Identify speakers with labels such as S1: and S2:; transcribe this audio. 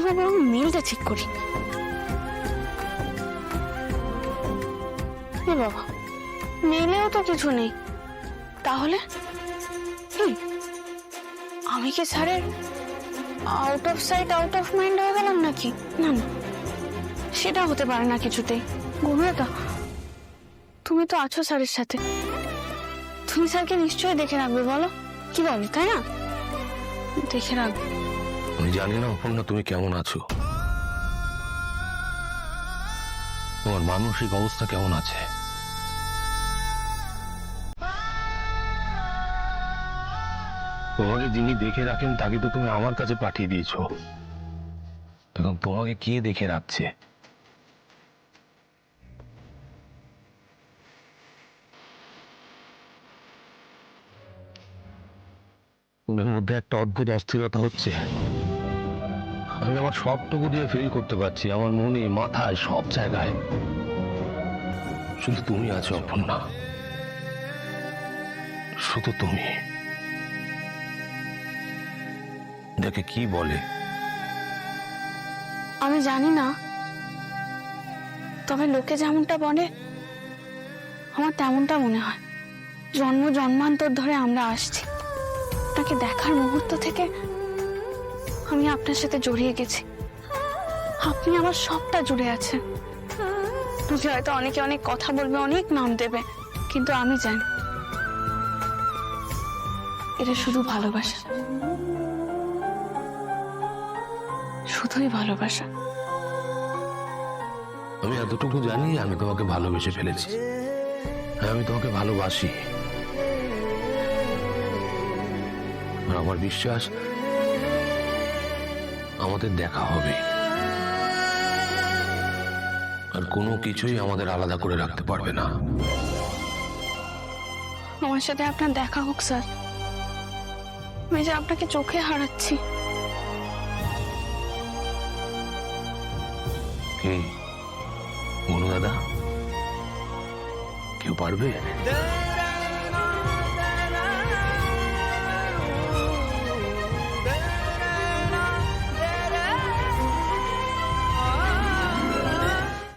S1: এবার বরং মেলটা ঠিক করি। এ বাবা, মেলেও তো কিছু নেই। তাহলে আমি কি স্যারের out of sight out of mind হয়ে গেলাম নাকি? না না, সেটা হতে পারে না কিছুতেই। গুরুদা, তুমি তো আছো স্যারের সাথে, তুমি স্যারকে নিশ্চয়ই দেখে রাখবে, বলো কি বলো, তাই না? দেখে রাখবে।
S2: আমি জানি না অপর্ণা তুমি কেমন আছো, তোমার মানসিক অবস্থা কেমন আছে। তোমাকে যিনি দেখে রাখেন তাকে তো তুমি আমার কাছে পাঠিয়ে দিয়েছো, এখন তোমাকে কে দেখে রাখছে? মনের মধ্যে একটা অদ্ভুত অস্থিরতা হচ্ছে। আমি আমার সবটুকু দিয়ে ফিল করতে পারছি, আমার মনে মাথায় সব জায়গায় শুধু তুমি আছো অপর্ণা, শুধু তুমি। এটাকে কি বলে?
S1: আমি জানি না, তবে লোকে যেমনটা বলে আমার তেমনটা মনে হয়। জন্ম জন্মান্তর ধরে আমরা আসছি, আপনাকে দেখার মুহূর্ত থেকে আমি আপনার সাথে জড়িয়ে গেছি। আপনি আমার সবটা জুড়ে আছেন। বুঝে হয়তো অনেকে অনেক কথা বলবে, অনেক নাম দেবে, কিন্তু আমি জানি এটা শুধু ভালোবাসা, শুধুই ভালোবাসা।
S2: আমি এতটুকু জানি, আমি তোমাকে ভালোবেসে ফেলেছি, আমি তোমাকে ভালোবাসি। আর আমার বিশ্বাস আমাদের দেখা হবে, আর কোনো কিছুই আমাদের আলাদা করে রাখতে পারবে না।
S1: আমার সাথে আপনার দেখা হোক স্যার, আমি যে আপনাকে চোখে হারাচ্ছি।
S2: কে? অনু দাদা? কেউ পারবে?